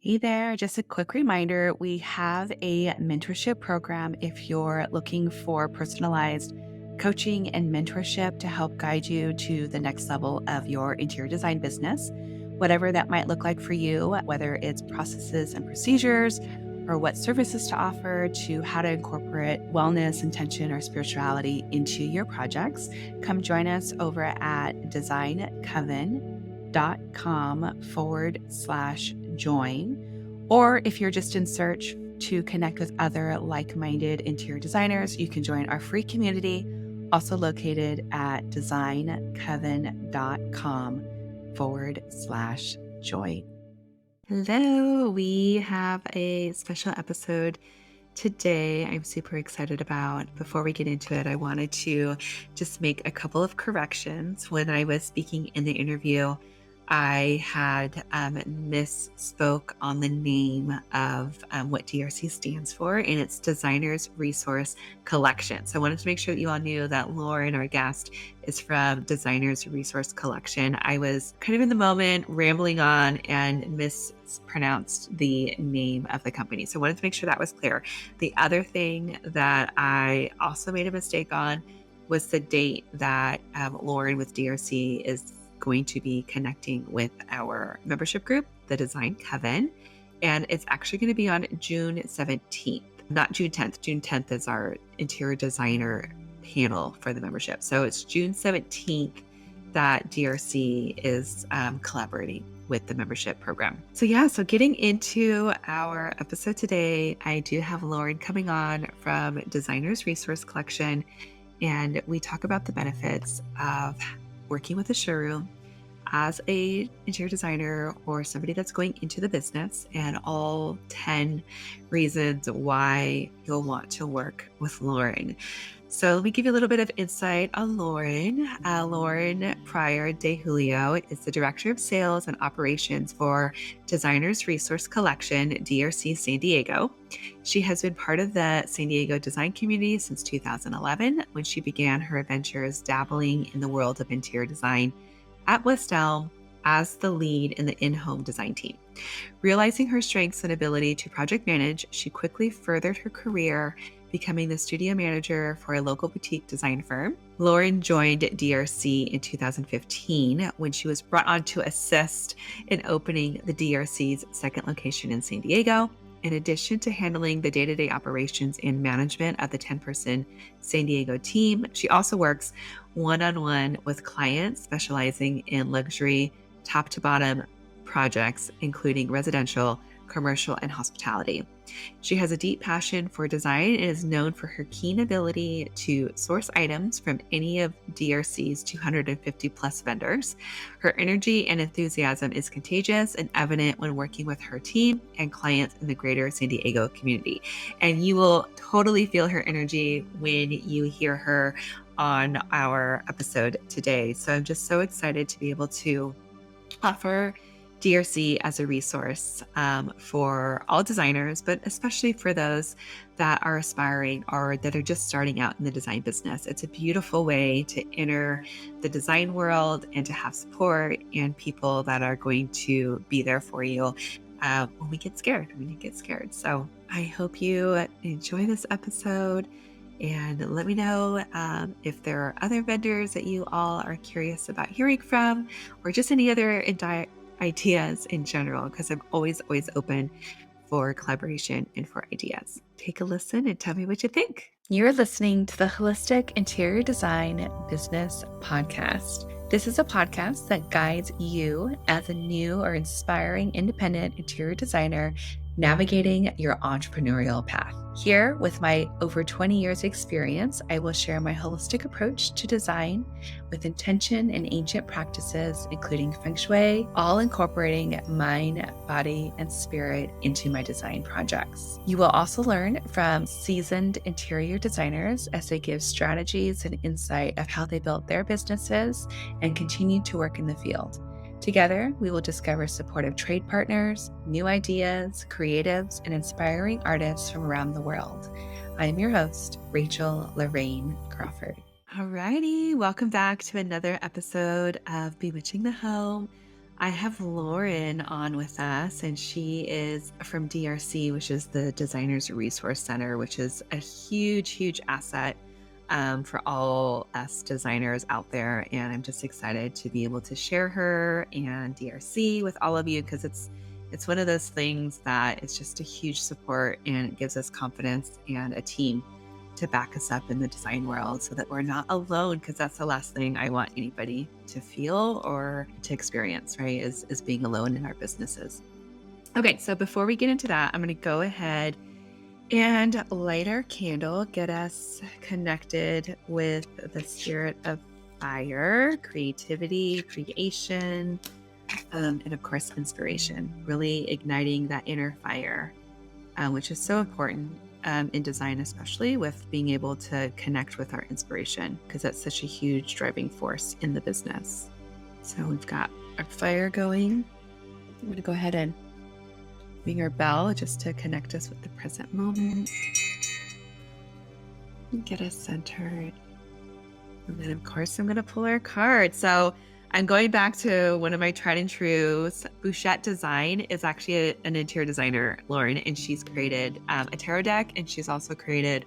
Hey there, just a quick reminder we have a mentorship program if you're looking for personalized coaching and mentorship to help guide you to the next level of your interior design business, whatever that might look like for you, whether it's processes and procedures or what services to offer to how to incorporate wellness, intention, or spirituality into your projects. Come join us over at designcoven.com/join. Or if you're just in search to connect with other like-minded interior designers, you can join our free community, also located at designcoven.com/join. Hello, we have a special episode today I'm super excited about. Before we get into it, I wanted to just make a couple of corrections. When I was speaking in the interview, I had misspoke on the name of what DRC stands for, and it's Designers Resource Collection. So I wanted to make sure that you all knew that Lauren, our guest, is from Designers Resource Collection. I was kind of in the moment rambling on and mispronounced the name of the company. So I wanted to make sure that was clear. The other thing that I also made a mistake on was the date that Lauren with DRC is going to be connecting with our membership group, the Design Coven, and it's actually going to be on June 17th, not June 10th. June 10th is our interior designer panel for the membership. So it's June 17th that DRC is collaborating with the membership program. So getting into our episode today, I do have Lauren coming on from Designers Resource Collection, and we talk about the benefits of working with a showroom as a interior designer or somebody that's going into the business, and all 10 reasons why you'll want to work with Lauren. So let me give you a little bit of insight on Lauren. Lauren Pryor-DeJulio is the Director of Sales and Operations for Designers Resource Collection, DRC San Diego. She has been part of the San Diego design community since 2011, when she began her adventures dabbling in the world of interior design at West Elm as the lead in the in-home design team. Realizing her strengths and ability to project manage, she quickly furthered her career, becoming the studio manager for a local boutique design firm. Lauren joined DRC in 2015 when she was brought on to assist in opening the DRC's second location in San Diego. In addition to handling the day-to-day operations and management of the 10-person San Diego team, she also works one-on-one with clients specializing in luxury top-to-bottom projects, including residential, commercial, and hospitality. She has a deep passion for design and is known for her keen ability to source items from any of DRC's 250 plus vendors. Her energy and enthusiasm is contagious and evident when working with her team and clients in the greater San Diego community. And you will totally feel her energy when you hear her on our episode today. So I'm just so excited to be able to offer DRC as a resource for all designers, but especially for those that are aspiring or that are just starting out in the design business. It's a beautiful way to enter the design world and to have support and people that are going to be there for you when you get scared. So I hope you enjoy this episode. And let me know if there are other vendors that you all are curious about hearing from, or just any other ideas in general, because I'm always open for collaboration and for ideas. Take a listen and tell me what you think. You're listening to the Holistic Interior Design Business Podcast. This is a podcast that guides you as a new or inspiring independent interior designer navigating your entrepreneurial path. Here, with my over 20 years experience, I will share my holistic approach to design with intention and ancient practices, including Feng Shui, all incorporating mind, body, and spirit into my design projects. You will also learn from seasoned interior designers as they give strategies and insight of how they built their businesses and continue to work in the field. Together, we will discover supportive trade partners, new ideas, creatives, and inspiring artists from around the world. I am your host, Rachel Lorraine Crawford. Alrighty, welcome back to another episode of Bewitching the Home, I have Lauren on with us, and she is from DRC, which is the Designers Resource Center, which is a huge, huge asset for all us designers out there. And I'm just excited to be able to share her and DRC with all of you, because it's one of those things that it's just a huge support, and it gives us confidence and a team to back us up in the design world so that we're not alone, because that's the last thing I want anybody to feel or to experience, right? Is being alone in our businesses. Okay, so before we get into that, I'm going to go ahead and light our candle, get us connected with the spirit of fire, creativity, creation, and of course, inspiration, really igniting that inner fire, which is so important in design, especially with being able to connect with our inspiration, because that's such a huge driving force in the business. So we've got our fire going. I'm going to go ahead and ring our bell just to connect us with the present moment and get us centered. And then, of course, I'm going to pull our card. So I'm going back to one of my tried and trues. Bouchette Design is actually an interior designer, Lauren, and she's created a tarot deck, and she's also created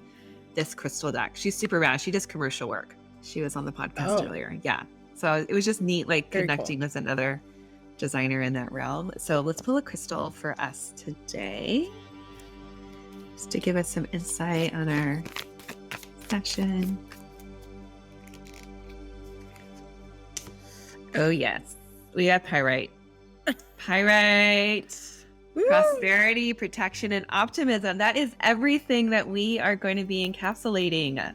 this crystal deck. She's super rad. She does commercial work. She was on the podcast earlier. Yeah. So it was just neat, like Very connecting cool with another designer in that realm. So let's pull a crystal for us today, just to give us some insight on our session. Oh, yes. We have pyrite. Pyrite, prosperity, protection, and optimism. That is everything that we are going to be encapsulating.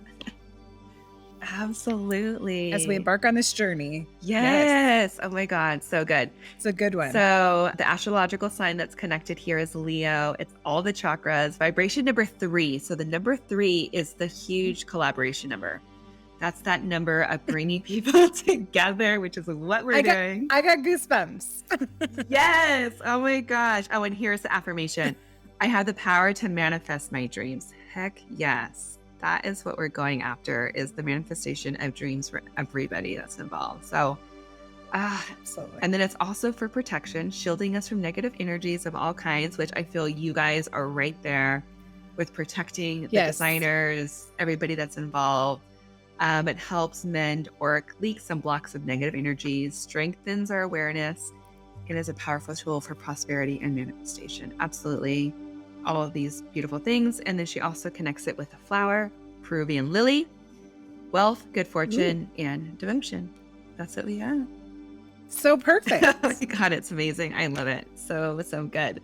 Absolutely. as we embark on this journey. Yes. Oh my God. So good. It's a good one. So the astrological sign that's connected here is Leo. It's all the chakras. Vibration number 3. So the number 3 is the huge collaboration number. That's that number of bringing people together, which is what we're doing. I got goosebumps. Yes. Oh my gosh. Oh, and here's the affirmation. I have the power to manifest my dreams. Heck yes. That is what we're going after, is the manifestation of dreams for everybody that's involved. So, Absolutely. and then it's also for protection, shielding us from negative energies of all kinds, which I feel you guys are right there with protecting the designers, everybody that's involved. It helps mend auric leaks and blocks of negative energies, strengthens our awareness, and is a powerful tool for prosperity and manifestation. Absolutely. All of these beautiful things. And then she also connects it with a flower, Peruvian lily, wealth, good fortune, and devotion. That's what we have. So perfect. Oh my God, it's amazing. I love it. So good.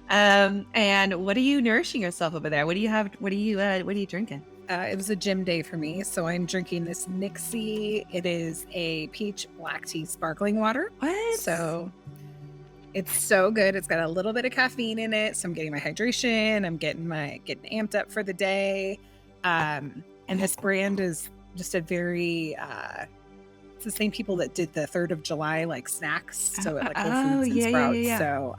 And what are you nourishing yourself over there? What do you have? What are you drinking? It was a gym day for me, so I'm drinking this Nixie. It is a peach black tea sparkling water. What? So it's so good. It's got a little bit of caffeine in it, so I'm getting my hydration. I'm getting amped up for the day. And this brand is just a very it's the same people that did the 3rd of July like snacks. So at like Whole Foods and Sprouts. Yeah. So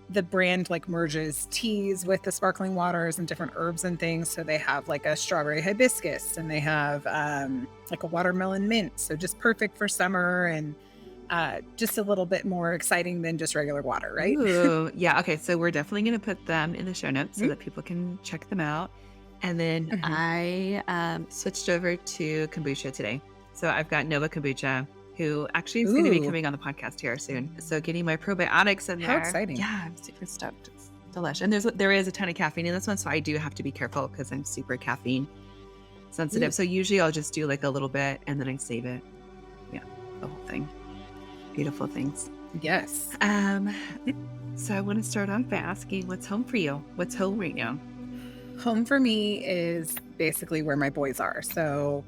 the brand like merges teas with the sparkling waters and different herbs and things. So they have like a strawberry hibiscus, and they have like a watermelon mint. So just perfect for summer, and just a little bit more exciting than just regular water, right? Ooh, yeah. Okay. So we're definitely going to put them in the show notes so that people can check them out. And then I switched over to kombucha today. So I've got Nova Kombucha, who actually is going to be coming on the podcast here soon. So getting my probiotics in there. How exciting. Yeah, I'm super stoked. It's delish. And there is a ton of caffeine in this one, so I do have to be careful because I'm super caffeine sensitive. So usually I'll just do like a little bit and then I save it. Yeah, the whole thing. Beautiful things. Yes. So I want to start off by asking, what's home for you? What's home right now? Home for me is basically where my boys are. So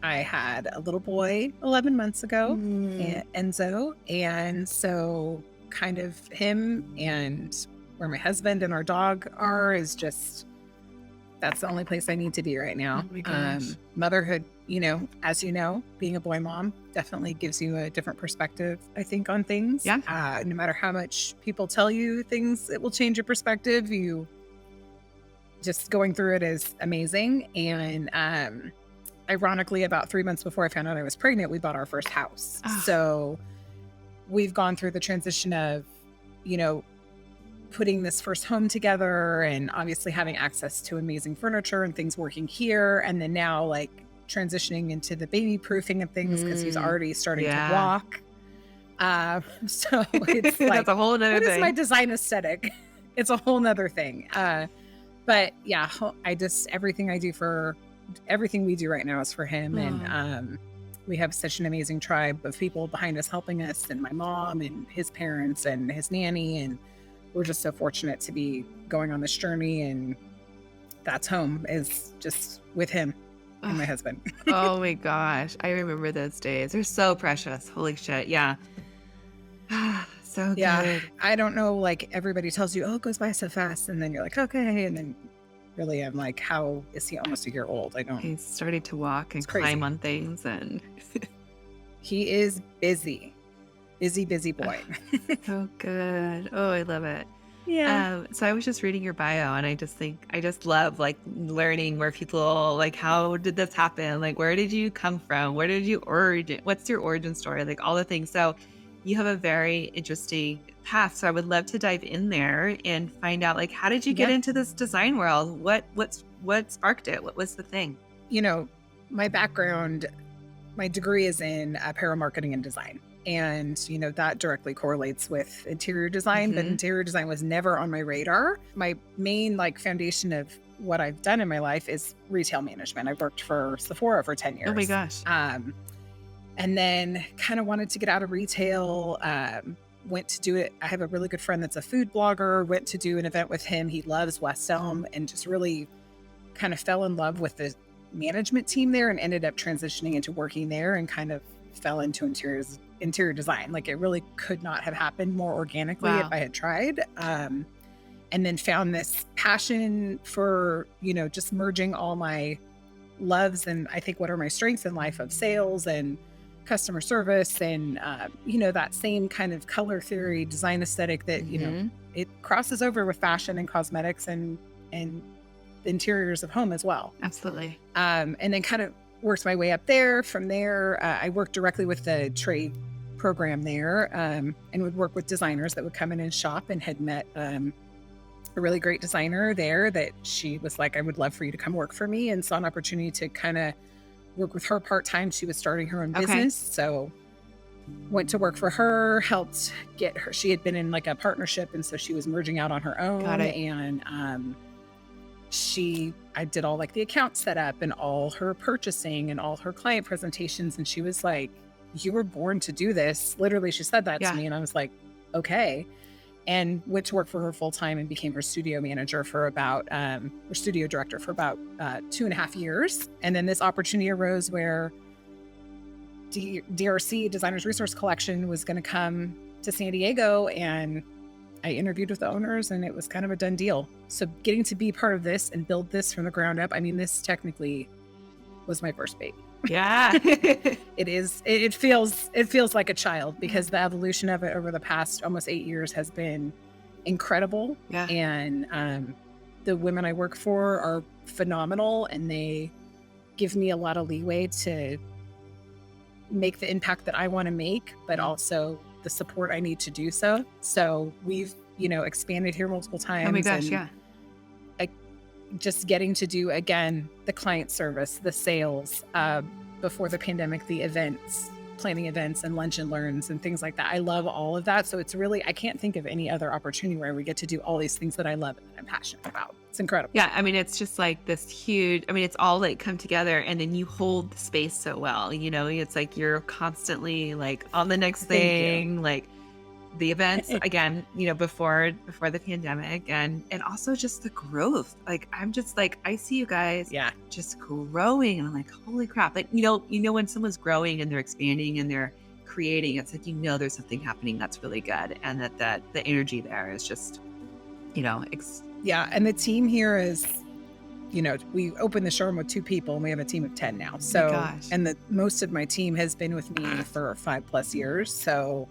I had a little boy 11 months ago, Enzo. And so kind of him and where my husband and our dog are is just, that's the only place I need to be right now. Oh my gosh. Motherhood, as you know, being a boy mom definitely gives you a different perspective, I think, on things. Yeah. No matter how much people tell you things, it will change your perspective. You just going through it is amazing. And ironically, about 3 months before I found out I was pregnant, we bought our first house. Ah. So we've gone through the transition of, you know, putting this first home together and obviously having access to amazing furniture and things working here. And then now like transitioning into the baby proofing of things because he's already starting to Yeah. walk. So it's like, That's a whole nother what is thing. my design aesthetic? It's a whole nother thing. But yeah, everything we do right now is for him. And we have such an amazing tribe of people behind us helping us, and my mom and his parents and his nanny. And we're just so fortunate to be going on this journey. And that's home, is just with him and my husband. Oh my gosh. I remember those days. They're so precious. Holy shit. Yeah. So Yeah. good. I don't know, like everybody tells you, oh, it goes by so fast. And then you're like, okay. And then really I'm like, how is he almost a year old? I don't. He's starting to walk and It's crazy. climb on things, and He is busy boy. so good. Oh, I love it. Yeah. So I was just reading your bio, and I just love like learning where people, like, how did this happen? Like, where did you come from? Where did you what's your origin story? Like all the things. So you have a very interesting path. So I would love to dive in there and find out, like, how did you get into this design world? What sparked it? What was the thing? You know, my background, my degree is in apparel marketing and design. And, you know, that directly correlates with interior design, but interior design was never on my radar. My main like foundation of what I've done in my life is retail management. I worked for Sephora for 10 years. Oh my gosh. And then kind of wanted to get out of retail, went to do it. I have a really good friend that's a food blogger, went to do an event with him. He loves West Elm, and just really kind of fell in love with the management team there, and ended up transitioning into working there, and kind of fell into interior design. Like it really could not have happened more organically if I had tried. And then found this passion for, you know, just merging all my loves and I think what are my strengths in life of sales and customer service and, you know, that same kind of color theory, design aesthetic that, you know, it crosses over with fashion and cosmetics and interiors of home as well. Absolutely. And then kind of worked my way up there. From there, I worked directly with the trade program there, and would work with designers that would come in and shop, and had met a really great designer there that she was like, I would love for you to come work for me, and saw an opportunity to kind of work with her part-time. She was starting her own business. So went to work for her, helped get her, she had been in like a partnership, and so she was merging out on her own. Got it. And I did all like the account setup and all her purchasing and all her client presentations. And she was like, you were born to do this. Literally, she said that to me. And I was like, okay. And went to work for her full time and became her studio manager for about, or studio director for about 2.5 years. And then this opportunity arose where DRC, Designers Resource Collection, was going to come to San Diego, and I interviewed with the owners, and it was kind of a done deal. So getting to be part of this and build this from the ground up, I mean, this technically was my first baby. Yeah. It feels like a child, because the evolution of it over the past almost 8 years has been incredible. Yeah. And the women I work for are phenomenal, and they give me a lot of leeway to make the impact that I want to make, but also the support I need to do so. So we've, you know, expanded here multiple times. Oh my gosh, yeah. Just getting to do, again, the client service, the sales, before the pandemic, the events, planning events and lunch and learns and things like that. I love all of that. So it's really, I can't think of any other opportunity where we get to do all these things that I love and that I'm passionate about. It's incredible. Yeah, I mean, it's just like this huge, I mean, it's all like come together, and then you hold the space so well, you know, it's like you're constantly like on the next thing, like the events again, you know, before the pandemic, and also just the growth. Like, I'm just like, I see you guys just growing, and I'm like, holy crap. Like, you know, when someone's growing and they're expanding and they're creating, it's like, you know, there's something happening that's really good, and that the energy there is just, you know, and the team here is, you know, we opened the showroom with 2 people, and we have a team of 10 now. So, and most of my team has been with me for 5+ years. So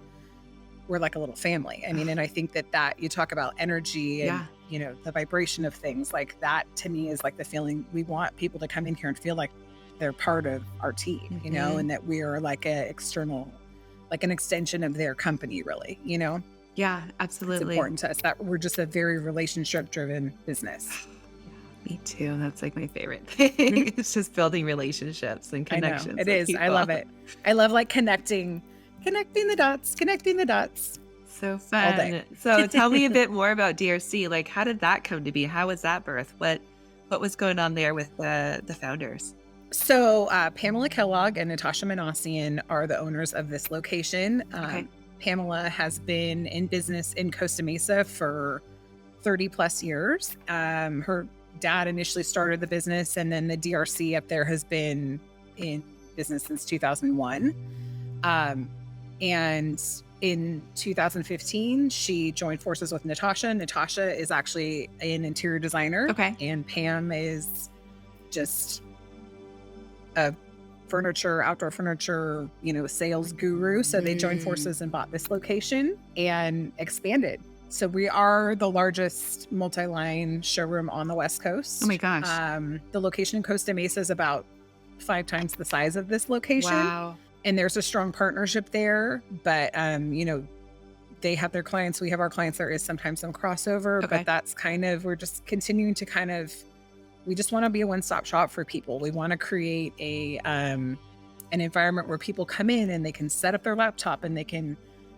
we're like a little family. I mean, and I think that you talk about energy and, you know, the vibration of things like that, to me is like the feeling we want people to come in here and feel like they're part of our team, you know, and that we are like an extension of their company, really, you know? Yeah, It's absolutely. important to us that we're just a very relationship driven business. Me too. That's like my favorite thing. Mhm. It's just building relationships and I know connections it with is. I people. love it. I love like connecting the dots So all day. fun. So tell me a bit more about DRC. Like, how did that come to be? How was that birth? What was going on there with the founders? So Pamela Kellogg and Natasha Manassian are the owners of this location. Okay. Pamela has been in business in Costa Mesa for 30 plus years. Her dad initially started the business, and then the DRC up there has been in business since 2001. And in 2015, she joined forces with Natasha. Natasha is actually an interior designer, Okay. and Pam is just a outdoor furniture, you know, sales guru. So they joined forces and bought this location and expanded. So we are the largest multi-line showroom on the West Coast. Oh my gosh. The location in Costa Mesa is about 5 times the size of this location. Wow. And there's a strong partnership there. But, you know, they have their clients. We have our clients. There is sometimes some crossover, Okay. but that's kind of, we're just continuing to we just want to be a one-stop shop for people. We want to create an environment where people come in and they can set up their laptop and they can,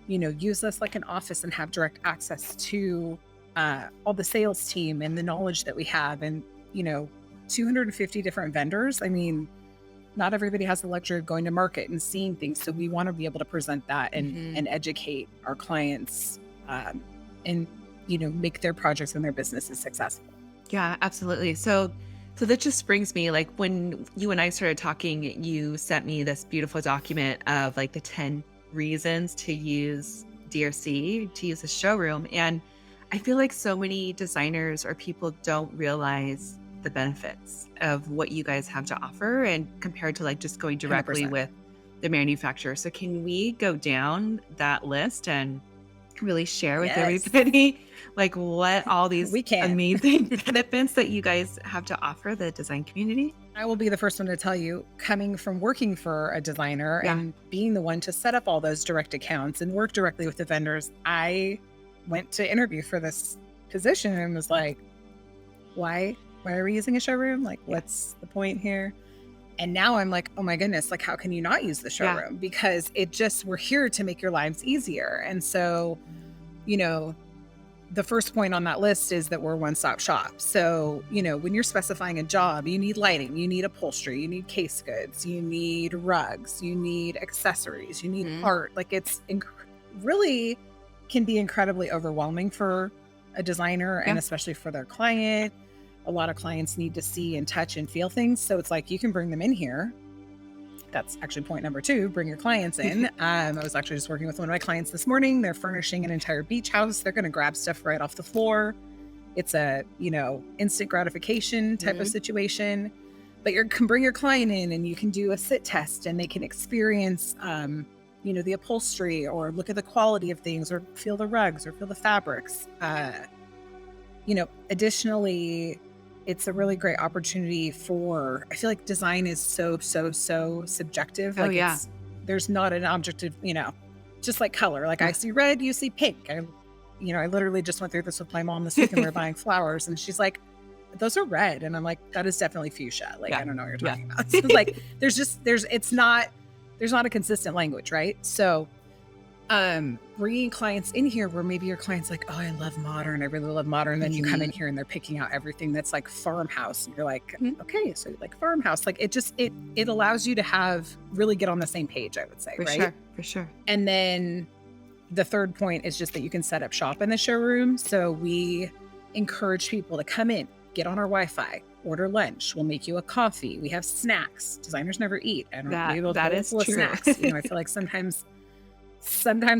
you know, use this like an office and have direct access to all the sales team and the knowledge that we have. And, you know, 250 different vendors. I mean, not everybody has the luxury of going to market and seeing things. So we want to be able to present that and educate our clients and, you know, make their projects and their businesses successful. Yeah, absolutely. So that just brings me, like, when you and I started talking, you sent me this beautiful document of like the 10 reasons to use DRC, to use a showroom. And I feel like so many designers or people don't realize the benefits of what you guys have to offer, and compared to like just going directly 100%. with the manufacturer. So can we go down that list and really share with Yes. everybody like what all these We can. amazing benefits that you guys have to offer the design community? I will be the first one to tell you, coming from working for a designer Yeah. and being the one to set up all those direct accounts and work directly with the vendors, I went to interview for this position and was like, why are we using a showroom? Like, what's the point here? And now I'm like, oh my goodness, like, how can you not use the showroom? Because we're here to make your lives easier. And so, you know, the first point on that list is that we're a one-stop shop. So, you know, when you're specifying a job, you need lighting, you need upholstery, you need case goods, you need rugs, you need accessories, you need art. Like, it's really can be incredibly overwhelming for a designer and especially for their client. A lot of clients need to see and touch and feel things. So it's like, you can bring them in here. That's actually point number 2, bring your clients in. I was actually just working with one of my clients this morning. They're furnishing an entire beach house. They're going to grab stuff right off the floor. It's a, you know, instant gratification type of situation, but you can bring your client in and you can do a sit test and they can experience, you know, the upholstery or look at the quality of things or feel the rugs or feel the fabrics. You know, additionally, it's a really great opportunity for, I feel like design is so subjective. Oh, Like, yeah. there's not an objective, you know, just like color. Like, I see red, you see pink. I literally just went through this with my mom this week and we were buying flowers and she's like, those are red. And I'm like, that is definitely fuchsia. Like, I don't know what you're talking about. So like, there's not a consistent language, right? So bringing clients in here where maybe your client's like, oh, I love modern. I really love modern. Then you come in here and they're picking out everything that's like farmhouse. And you're like, okay, so you like farmhouse. Like, it allows you to really get on the same page, I would say, right? For sure. And then the third point is just that you can set up shop in the showroom. So we encourage people to come in, get on our Wi-Fi, order lunch. We'll make you a coffee. We have snacks. Designers never eat. I don't know. That is true. Snacks. You know, I feel like sometimes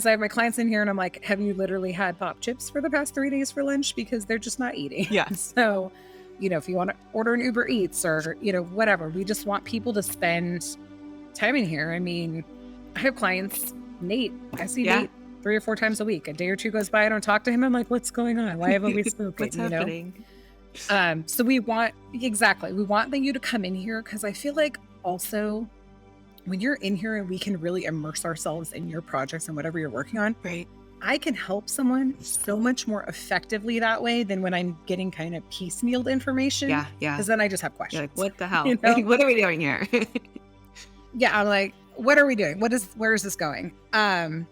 I have my clients in here and I'm like, have you literally had pop chips for the past 3 days for lunch? Because they're just not eating. Yeah. So, you know, if you want to order an Uber Eats or, you know, whatever, we just want people to spend time in here. I mean, I have clients, Nate, I see Nate 3 or 4 times a week. A day or 2 goes by, I don't talk to him. I'm like, what's going on? Why haven't we spoken? What's happening? So we want you to come in here because I feel like also, when you're in here and we can really immerse ourselves in your projects and whatever you're working on, Right. I can help someone so much more effectively that way than when I'm getting kind of piecemealed information. Yeah. Yeah. Because then I just have You're like, questions. what the hell? You know? What are we doing here? Yeah, I'm like, what are we doing? Where is this going? And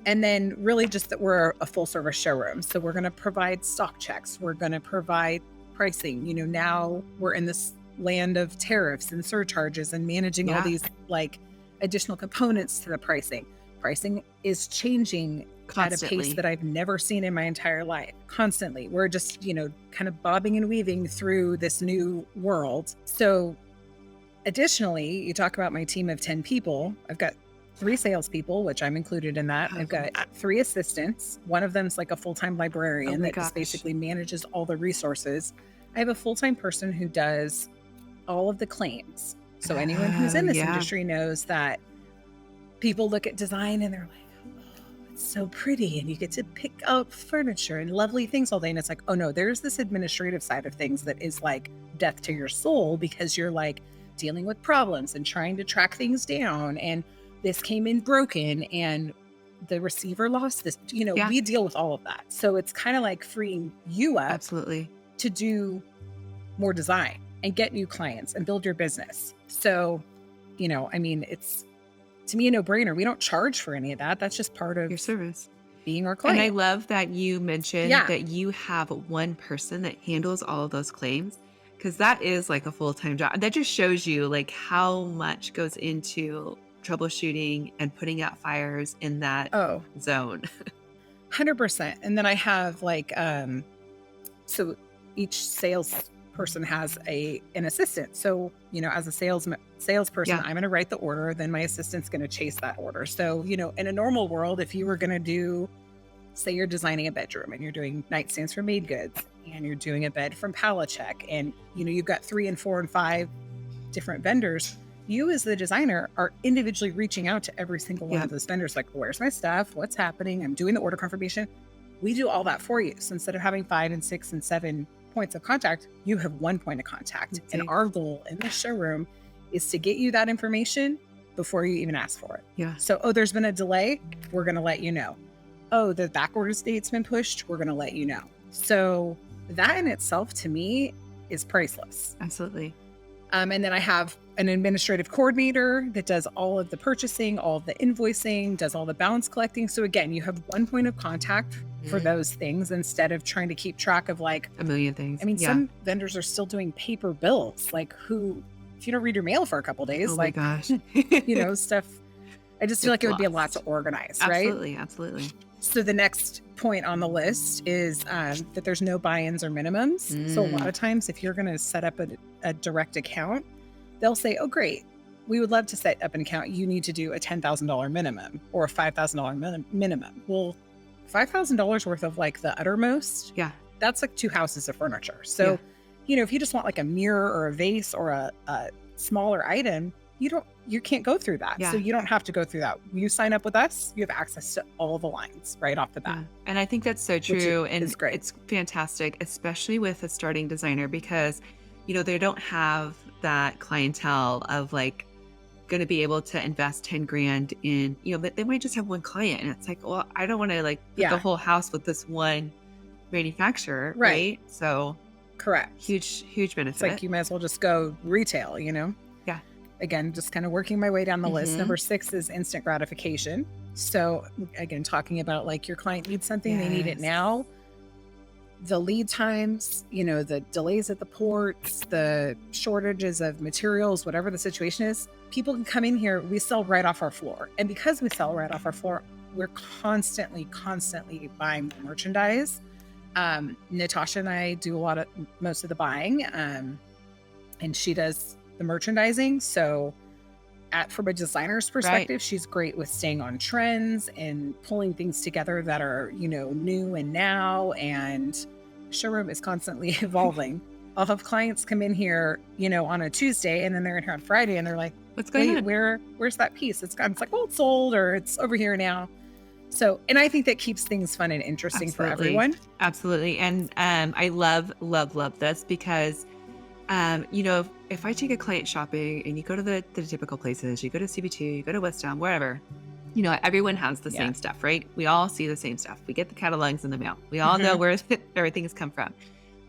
then really just that we're a full service showroom. So we're going to provide stock checks. We're going to provide pricing. You know, now we're in this land of tariffs and surcharges and managing all these like additional components to the pricing. Pricing is changing Constantly. at a pace that I've never seen in my entire life. Constantly. We're just, you know, kind of bobbing and weaving through this new world. So additionally, you talk about my team of 10 people. I've got 3 salespeople, which I'm included in that. I've got 3 assistants. One of them's like a full-time librarian that just basically manages all the resources. I have a full-time person who does all of the claims. So anyone who's in this industry knows that people look at design and they're like, oh, it's so pretty. And you get to pick up furniture and lovely things all day. And it's like, oh no, there's this administrative side of things that is like death to your soul, because you're like dealing with problems and trying to track things down. And this came in broken and the receiver lost this, you know, we deal with all of that. So it's kind of like freeing you up to do more design and get new clients and build your business. So, you know, I mean, it's to me a no-brainer. We don't charge for any of that. That's just part of your service, being our client. And I love that you mentioned that you have one person that handles all of those claims, because that is like a full-time job. That just shows you like how much goes into troubleshooting and putting out fires in that zone. 100%. And then I have like, so each salesperson has an assistant. So, you know, as a salesperson, I'm going to write the order. Then my assistant's going to chase that order. So, you know, in a normal world, if you were going to do, say you're designing a bedroom and you're doing nightstands from Made Goods and you're doing a bed from Palachek, and, you know, you've got 3 and 4 and 5 different vendors, you as the designer are individually reaching out to every single one of those vendors. Like, where's my stuff? What's happening? I'm doing the order confirmation. We do all that for you. So instead of having 5 and 6 and 7 points of contact, you have one point of contact. And our goal in the showroom is to get you that information before you even ask for it. So, oh, there's been a delay. We're going to let you know. Oh, the back order date's been pushed. We're going to let you know. So that in itself to me is priceless. Absolutely. And then I have an administrative coordinator that does all of the purchasing, all of the invoicing, does all the balance collecting. So again, you have one point of contact for those things instead of trying to keep track of like a million things. I mean, some vendors are still doing paper bills. Like, if you don't read your mail for a couple days, my gosh, you know, stuff. I just feel like it would be a lot to organize, right? Absolutely. So the next point on the list is that there's no buy-ins or minimums. So a lot of times if you're going to set up a direct account, they'll say, oh, great, we would love to set up an account. You need to do a $10,000 minimum or a $5,000 minimum. Well, $5,000 worth of like the uttermost, that's like 2 houses of furniture. So, you know, if you just want like a mirror or a vase or a smaller item, you can't go through that. So you don't have to go through that. You sign up with us, you have access to all the lines right off the bat. And I think that's so true. And it's great. It's fantastic, especially with a starting designer, because, you know, they don't have that clientele of like going to be able to invest 10 grand in, you know, they might just have one client. And it's like, well, I don't want to like put the whole house with this one manufacturer. Right. So correct. Huge benefit. It's like you might as well just go retail, you know? Again, just kind of working my way down the list. Number 6 is instant gratification. So again, talking about like your client needs something, they need it now. The lead times, you know, the delays at the ports, the shortages of materials, whatever the situation is, people can come in here. We sell right off our floor. And because we sell right off our floor, we're constantly buying merchandise. Natasha and I do most of the buying, and she does the merchandising. So from a designer's perspective, she's great with staying on trends and pulling things together that are, you know, new and now, and showroom is constantly evolving. I'll have clients come in here, you know, on a Tuesday, and then they're in here on Friday and they're like, what's going on? Where's that piece? It's gone. It's like, well, it's sold or it's over here now. So, and I think that keeps things fun and interesting for everyone. Absolutely. And I love this because If I take a client shopping and you go to the typical places, you go to CB2, you go to West Elm, wherever, everyone has the Yeah. same stuff, right? We all see the same stuff. We get the catalogs in the mail. We all know Mhm. where everything has come from.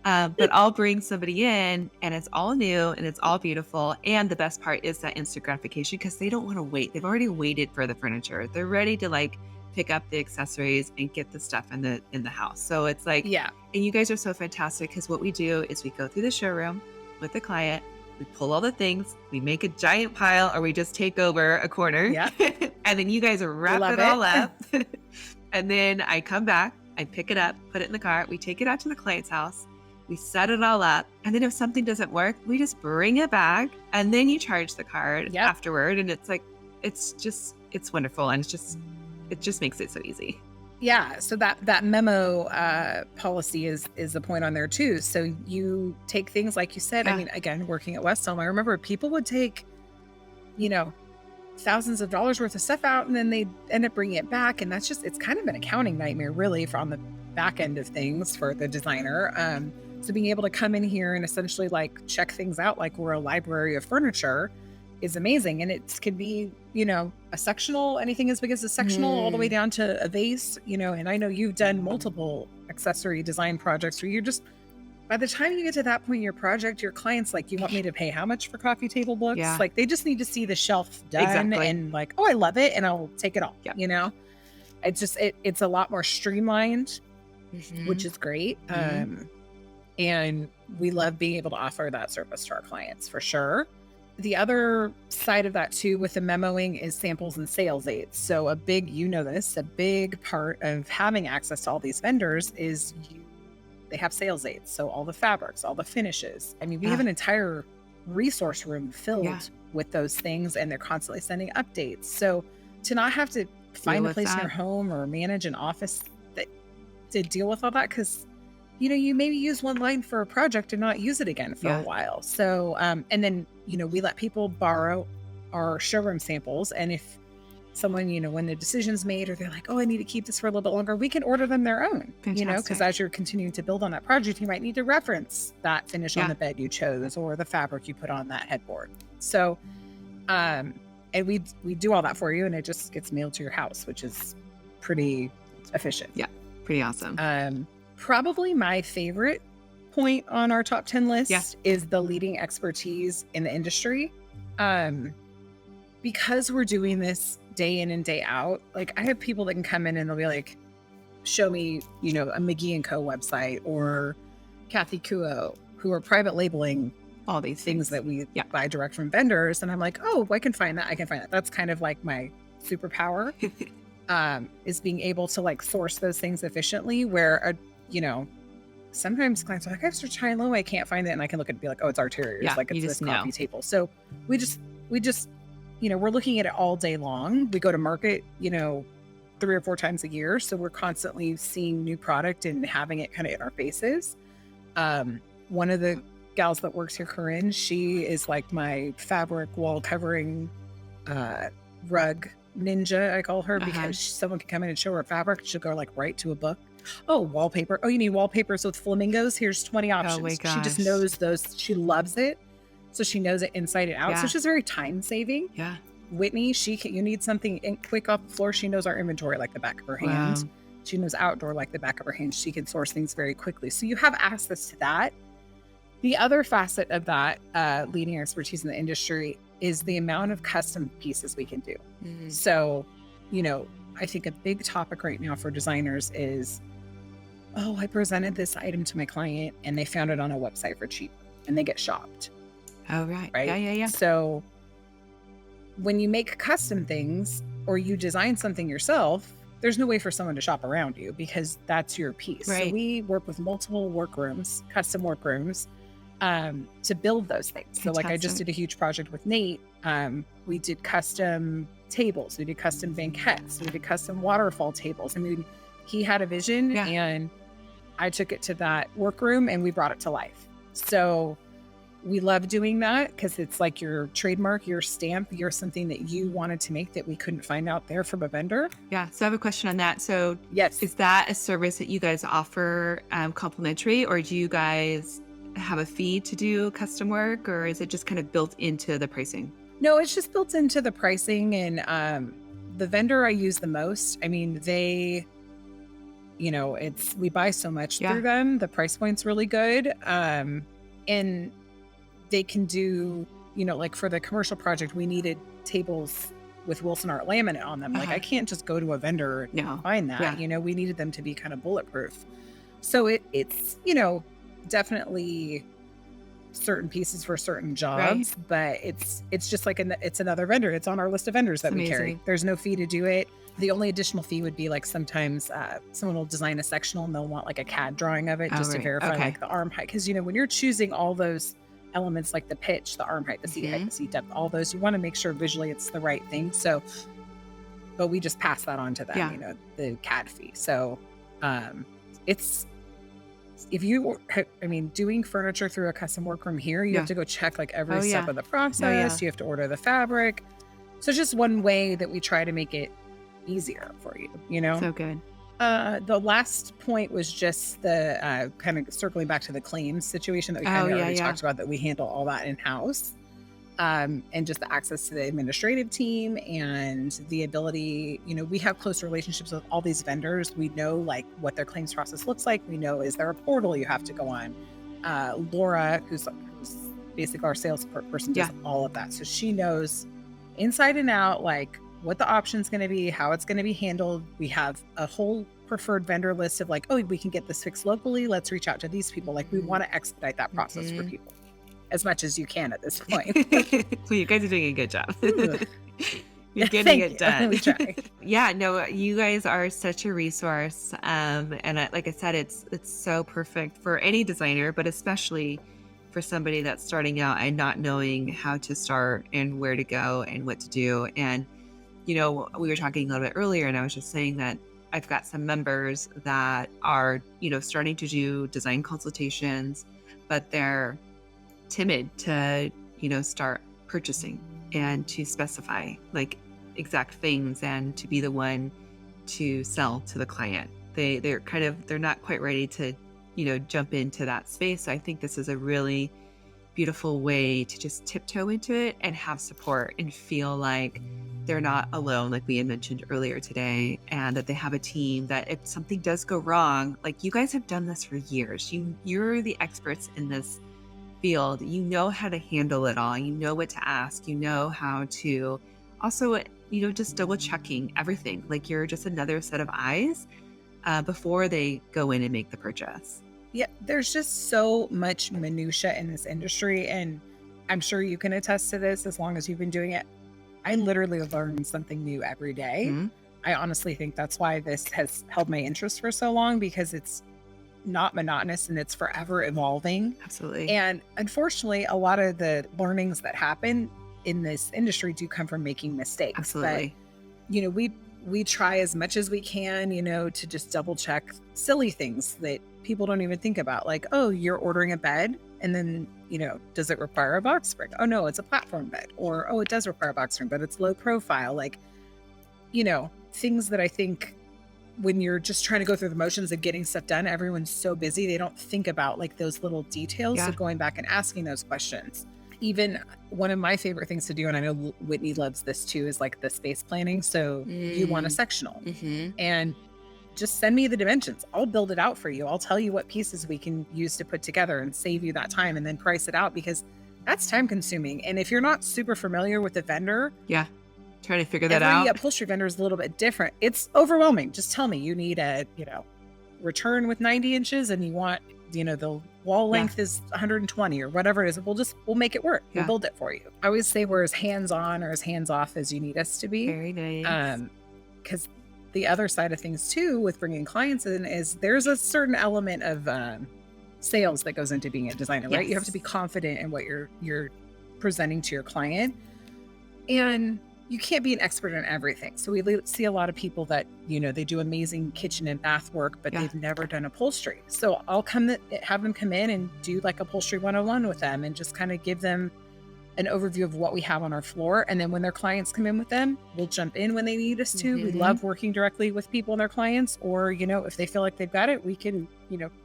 But I'll bring somebody in and it's all new and it's all beautiful. And the best part is that instant gratification because they don't want to wait. They've already waited for the furniture. They're ready to like pick up the accessories and get the stuff in the house. So it's like, Yeah. and you guys are so fantastic because what we do is we go through the showroom with the client, we pull all the things, we make a giant pile, or we just take over a corner, Yeah. and then you guys wrap Love it all it. up. And then I come back, I pick it up, put it in the car, we take it out to the client's house, we set it all up, and then if something doesn't work, we just bring it back, and then you charge the card Yep. afterward, and it's like, it's wonderful, and it just makes it so easy. Yeah, so that memo policy is the point on there too. So you take things like you said. I Yeah. mean, again, working at West Elm, I remember people would take, thousands of dollars worth of stuff out, and then they end up bringing it back, and it's kind of an accounting nightmare, really, on the back end of things for the designer. So being able to come in here and essentially like check things out like we're a library of furniture is amazing. And it could be, a sectional, anything as big as a sectional, all the way down to a vase, and I know you've done multiple accessory design projects where you're just, by the time you get to that point in your project, your client's like, you want me to pay how much for coffee table books? Yeah. Like they just need to see the shelf done Exactly. and like, oh, I love it. And I'll take it all, Yeah. It's just, it's a lot more streamlined, which is great. And we love being able to offer that service to our clients for sure. The other side of that too with the memoing is samples and sales aids. So a big part of having access to all these vendors is they have sales aids. So all the fabrics, all the finishes. I mean, we have an entire resource room filled with those things, and they're constantly sending updates. So to not have to find a place in your home or manage an office to deal with all that, because you maybe use one line for a project and not use it again for a while. So, and then, we let people borrow our showroom samples. And if someone, when the decision's made or they're like, oh, I need to keep this for a little bit longer, we can order them their own, because as you're continuing to build on that project, you might need to reference that finish on the bed you chose or the fabric you put on that headboard. So, and we do all that for you, and it just gets mailed to your house, which is pretty efficient. Yeah. Pretty awesome. Probably my favorite point on our top 10 list is the leading expertise in the industry. Because we're doing this day in and day out, like I have people that can come in and they'll be like, show me, a McGee & Co website or Kathy Kuo, who are private labeling all these things that we buy direct from vendors. And I'm like, oh, I can find that. That's kind of like my superpower. Is being able to like source those things efficiently where, sometimes clients are like, I searched high and low, I can't find it. And I can look at it and be like, oh, it's Arterials. Like it's this coffee table. So we just, we're looking at it all day long. We go to market, 3 or 4 times a year. So we're constantly seeing new product and having it kind of in our faces. One of the gals that works here, Corinne, she is like my fabric wall covering rug ninja, I call her, because someone can come in and show her fabric. She'll go like right to a book. Oh, wallpaper. Oh, you need wallpapers with flamingos? Here's 20 options. Oh my gosh. She just knows those. She loves it. So she knows it inside and out. So she's very time saving. Yeah. Whitney, you need something quick off the floor. She knows our inventory like the back of her hand. Wow. She knows outdoor like the back of her hand. She can source things very quickly. So you have access to that. The other facet of that leading expertise in the industry is the amount of custom pieces we can do. So, I think a big topic right now for designers is, oh, I presented this item to my client and they found it on a website for cheap and they get shopped. Oh, right. Right. Yeah. So when you make custom things or you design something yourself, there's no way for someone to shop around you because that's your piece. Right. So we work with multiple workrooms, custom workrooms, to build those things. So like I just did a huge project with Nate. We did custom tables. We did custom banquettes. We did custom waterfall tables. I mean, he had a vision and I took it to that workroom and we brought it to life. So we love doing that because it's like your trademark, your stamp, you're something that you wanted to make that we couldn't find out there from a vendor. Yeah. So I have a question on that. So yes, is that a service that you guys offer complimentary, or do you guys have a fee to do custom work, or is it just kind of built into the pricing? No, it's just built into the pricing, and the vendor I use the most, I mean, we buy so much Yeah. through them. The price point's really good. And they can do, like for the commercial project, we needed tables with Wilson Art laminate on them. Like I can't just go to a vendor and No. find that, Yeah. we needed them to be kind of bulletproof. So it's, definitely certain pieces for certain jobs, but it's just like it's another vendor. It's on our list of vendors that we carry. Amazing. There's no fee to do it. The only additional fee would be like sometimes someone will design a sectional and they'll want like a CAD drawing of it just to verify like the arm height. Because when you're choosing all those elements like the pitch, the arm height, the seat height, the seat depth, all those, you want to make sure visually it's the right thing. So, but we just pass that on to them, the CAD fee. So it's, if you, doing furniture through a custom workroom here, you have to go check like every step of the process. You have to order the fabric. So it's just one way that we try to make it easier for you, So good. The last point was just the kind of circling back to the claims situation that we kind of already talked about, that we handle all that in-house. And just the access to the administrative team and the ability, we have close relationships with all these vendors. We know like what their claims process looks like. We know, is there a portal you have to go on? Laura, who's basically our sales support person, does all of that. So she knows inside and out, like what the option's going to be, how it's going to be handled. We have a whole preferred vendor list of like, oh, we can get this fixed locally. Let's reach out to these people. Like we want to expedite that process for people as much as you can at this point. Well, you guys are doing a good job. You're getting it done. We try. Yeah, no, you guys are such a resource. Like I said, it's so perfect for any designer, but especially for somebody that's starting out and not knowing how to start and where to go and what to do. And, we were talking a little bit earlier, and I was just saying that I've got some members that are, starting to do design consultations, but they're timid to, start purchasing and to specify like exact things and to be the one to sell to the client. They're not quite ready to, jump into that space. So I think this is a really beautiful way to just tiptoe into it and have support and feel like they're not alone, like we had mentioned earlier today, and that they have a team that if something does go wrong, like you guys have done this for years. You're the experts in this field. You know how to handle it all. You know what to ask. You know how to also, just double checking everything. Like you're just another set of eyes before they go in and make the purchase. Yeah, there's just so much minutia in this industry, and I'm sure you can attest to this as long as you've been doing it. I literally learn something new every day. Mm-hmm. I honestly think that's why this has held my interest for so long, because it's not monotonous and it's forever evolving. Absolutely. And unfortunately, a lot of the learnings that happen in this industry do come from making mistakes. Absolutely. But, we try as much as we can, to just double check silly things that people don't even think about. Like, oh, you're ordering a bed, and then, does it require a box spring? Oh no, it's a platform bed. Or, oh, it does require a box spring, but it's low profile. Like, things that I think when you're just trying to go through the motions of getting stuff done, everyone's so busy, they don't think about like those little details. So going back and asking those questions. Even one of my favorite things to do, and I know Whitney loves this too, is like the space planning. So you want a sectional, and just send me the dimensions. I'll build it out for you. I'll tell you what pieces we can use to put together and save you that time, and then price it out, because that's time consuming. And if you're not super familiar with the vendor, trying to figure that out. Every upholstery vendor is a little bit different. It's overwhelming. Just tell me you need a, return with 90 inches and you want, the wall length is 120 or whatever it is. We'll make it work. We'll build it for you. I always say we're as hands-on or as hands-off as you need us to be. Very nice. Because the other side of things too, with bringing clients in, is there's a certain element of sales that goes into being a designer, right? You have to be confident in what you're presenting to your client. And you can't be an expert in everything. So we see a lot of people that, they do amazing kitchen and bath work, but they've never done upholstery. So I'll have them come in and do like upholstery 101 with them and just kind of give them an overview of what we have on our floor. And then when their clients come in with them, we'll jump in when they need us to. We love working directly with people and their clients, or, if they feel like they've got it, we can,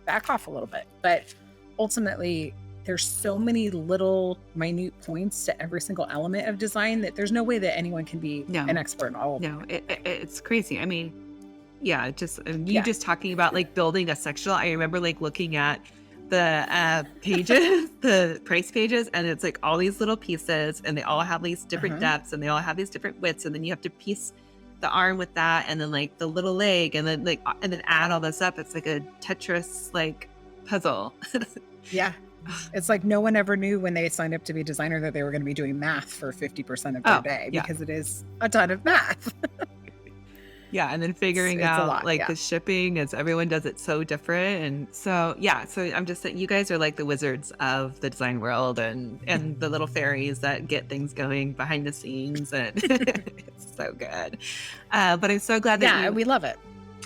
back off a little bit. But ultimately, there's so many little minute points to every single element of design that there's no way that anyone can be an No, expert in all of no, it. it's crazy. I mean, yeah, just you Yeah. just talking about like building a sectional. I remember like looking at the pages, the price pages, and it's like all these little pieces, and they all have these different Uh-huh. depths, and they all have these different widths, and then you have to piece the arm with that, and then like the little leg, and then and then add all this up. It's like a Tetris like puzzle. Yeah. It's like no one ever knew when they signed up to be a designer that they were going to be doing math for 50% of their Oh, day, yeah. because it is a ton of math. Yeah, and then figuring It's a out lot. like Yeah. the shipping as everyone does it so different. And so yeah, so I'm just saying you guys are like the wizards of the design world and the little fairies that get things going behind the scenes and it's so good. But I'm so glad that Yeah. And you we love it.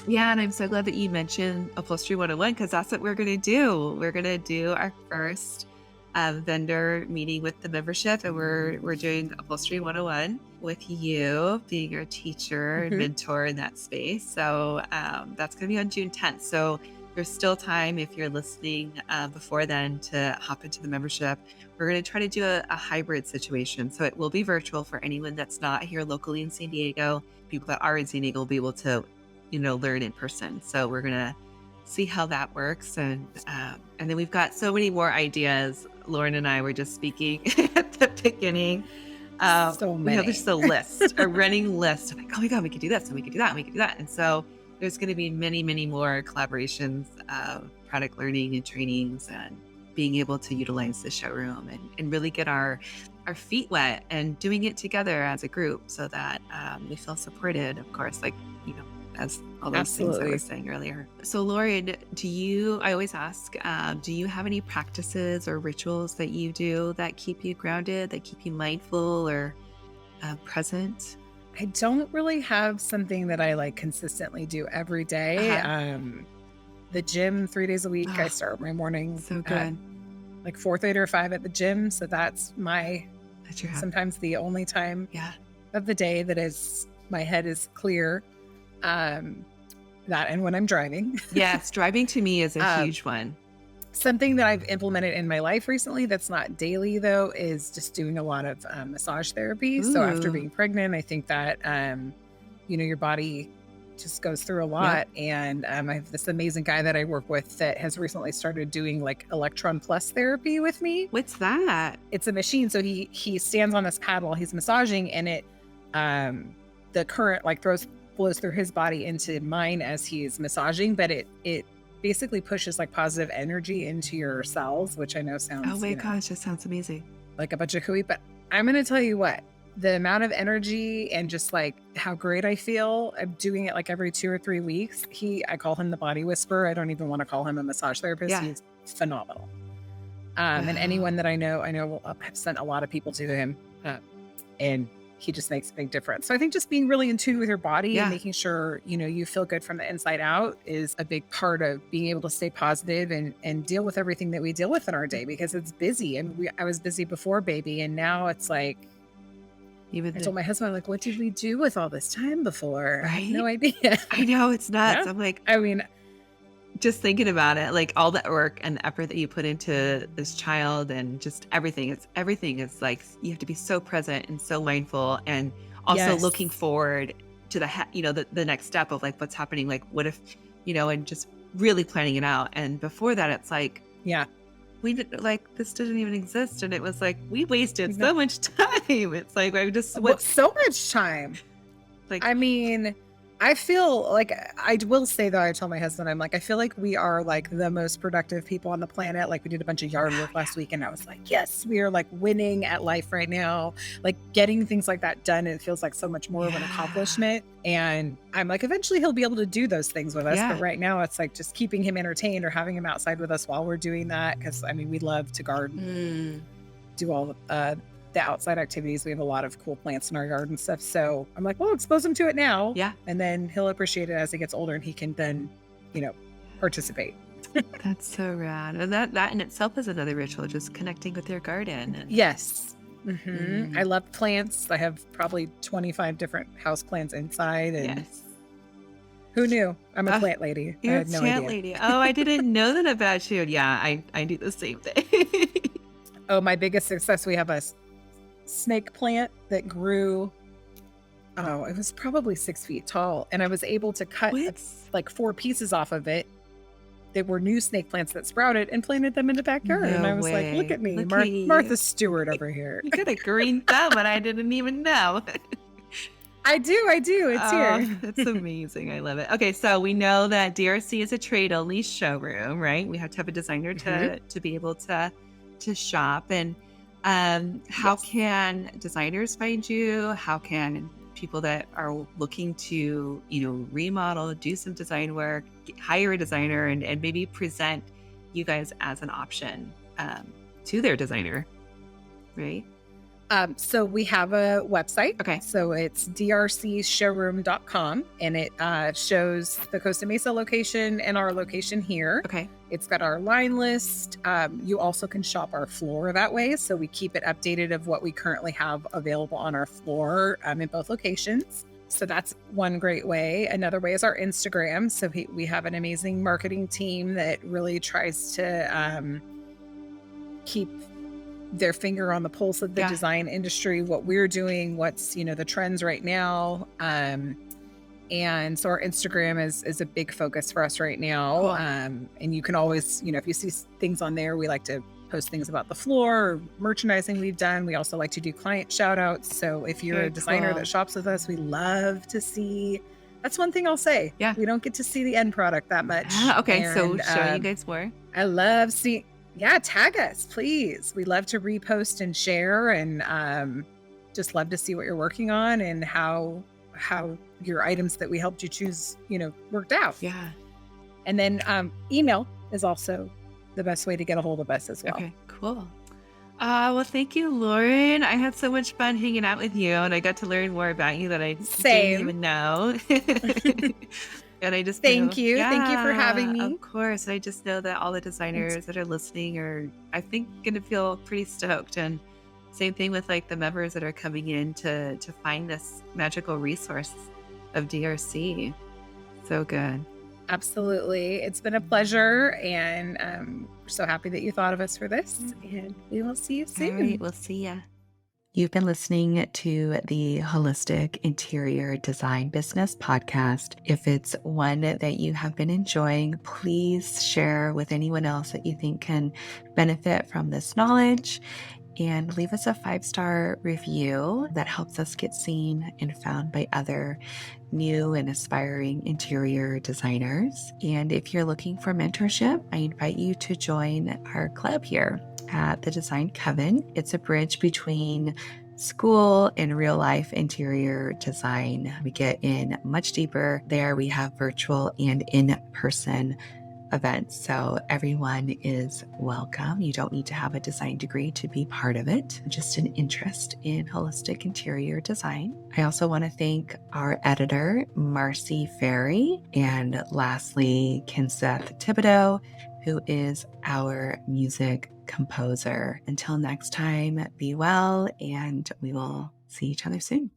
yeah, and I'm so glad that you mentioned Upholstery 101 because that's what we're gonna do. We're gonna do our first vendor meeting with the membership, and we're doing Upholstery 101 with you being our teacher and Mhm. mentor in that space. So that's gonna be on June 10th. So there's still time if you're listening before then to hop into the membership. We're going to try to do a hybrid situation. So it will be virtual for anyone that's not here locally in San Diego. People that are in San Diego will be able to learn in person. So we're going to see how that works. And then we've got so many more ideas. Lauren and I were just speaking at the beginning. So We have many. just a list, a running list of like, oh my God, we could do this and we could do that and we could do that. And so there's going to be many, many more collaborations of product learning and trainings and being able to utilize the showroom and really get our feet wet and doing it together as a group so that we feel supported, of course, like, as all those things I Absolutely. was saying earlier. So Lauren, I always ask, do you have any practices or rituals that you do that keep you grounded, that keep you mindful or present? I don't really have something that I like consistently do every day. Uh-huh. The gym 3 days a week. I Oh, start my morning so at good like 4:30 or 5 at the gym. So that's that you have. sometimes the only time Yeah. of the day that is my head is clear. That and when I'm driving. Yes, driving to me is a Um, huge one. Something that I've implemented in my life recently that's not daily though is just doing a lot of massage therapy. So after Ooh, being pregnant, I think that your body just goes through a yep. lot. And I have this amazing guy that I work with that has recently started doing like Electron Plus therapy with me. What's that? It's a machine, so he stands on this pad while he's massaging, and it the current like flows through his body into mine as he's massaging, but it basically pushes like positive energy into your cells, which I know Oh sounds, my gosh, that sounds amazing. like a bunch of hooey, but I'm going to tell you what, the amount of energy and just like how great I feel, I'm doing it like every 2 or 3 weeks. I call him the body whisperer. I don't even want to call him a massage therapist. Yeah. He's phenomenal. And Wow. anyone that I know will have sent a lot of people to him, and he just makes a big difference. So I think just being really in tune with your body Yeah. and making sure, you feel good from the inside out is a big part of being able to stay positive and deal with everything that we deal with in our day, because it's busy. And I was busy before baby. And now it's like, I told my husband, I'm like, what did we do with all this time before? I have no Right? idea. I know, it's nuts. Yeah. I'm like, I mean, just thinking about it, like all that work and the effort that you put into this child and just everything, everything is like, you have to be so present and so mindful and also yes. looking forward to the next step of like, what's happening? Like, what if, and just really planning it out. And before that, it's like, Yeah. we did like, this didn't even exist. And it was like, we wasted No. so much time. It's like, I just, So much time. like, I mean, I feel like, I will say though, I told my husband, I'm like, I feel like we are like the most productive people on the planet. Like we did a bunch of yard work last week and I was like, yes, we are like winning at life right now. Like getting things like that done, it feels like so much more of an accomplishment. And I'm like, eventually he'll be able to do those things with us. Yeah. But right now it's like just keeping him entertained or having him outside with us while we're doing that. Cause I mean, we love to garden, do all the outside activities. We have a lot of cool plants in our yard and stuff. So I'm like, well, expose him to it now. Yeah. And then he'll appreciate it as he gets older and he can then, participate. That's so rad. And that in itself is another ritual, just connecting with your garden. And Yes. Mm. I love plants. I have probably 25 different house plants inside. And yes. who knew? I'm a plant lady. I You're a had no plant idea. lady. Oh, I didn't know that about you. Yeah, I do the same thing. Oh, my biggest success, we have a snake plant that grew, oh, it was probably 6 feet tall, and I was able to cut What? like 4 pieces off of it. They were new snake plants that sprouted and planted them in the backyard. And No I was like, look way. at me, Look at Martha you. Stewart over here. You got a green thumb and I didn't even know. I do. It's here. That's amazing. I love it. Okay, so we know that DRC is a trade only showroom, right? We have to have a designer Mhm. to be able to shop. And how Yes. can designers find you? How can people that are looking to, remodel, do some design work, hire a designer and maybe present you guys as an option to their designer, right? So we have a website. Okay. So it's drcshowroom.com, and it shows the Costa Mesa location and our location here. Okay. It's got our line list. You also can shop our floor that way. So we keep it updated of what we currently have available on our floor in both locations. So that's one great way. Another way is our Instagram. So we have an amazing marketing team that really tries to keep their finger on the pulse of the Yeah. design industry, what we're doing, what's, the trends right now. And so our Instagram is a big focus for us right now. Cool. And you can always, if you see things on there, we like to post things about the floor or merchandising we've done. We also like to do client shout outs. So if you're Very a designer cool. that shops with us, we love to see. That's one thing I'll say. Yeah. We don't get to see the end product that much. Okay, so And, show you guys more. I love seeing, yeah, tag us, please. We love to repost and share, and just love to see what you're working on and how your items that we helped you choose, worked out. Yeah. And then email is also the best way to get a hold of us as well. Okay, cool. Well, thank you, Lauren. I had so much fun hanging out with you, and I got to learn more about you that I Same. didn't even know. And I just Thank know, you. Thank you for having me. Of course. I just know that all the designers that are listening are, I think, going to feel pretty stoked. And same thing with like the members that are coming in to find this magical resource of DRC. So good. Absolutely. It's been a pleasure, and we're so happy that you thought of us for this, and we will see you soon. All right, we'll see ya. You've been listening to the Holistic Interior Design Business podcast. If it's one that you have been enjoying, please share with anyone else that you think can benefit from this knowledge, and leave us a 5-star review that helps us get seen and found by other new and aspiring interior designers. And if you're looking for mentorship, I invite you to join our club here at the Design Coven. It's a bridge between school and real life interior design. We get in much deeper there. We have virtual and in-person events, so everyone is welcome. You don't need to have a design degree to be part of it, just an interest in holistic interior design. I also want to thank our editor, Marcy Ferry, and lastly, Kinseth Thibodeau, who is our music composer. Until next time, be well, and we will see each other soon.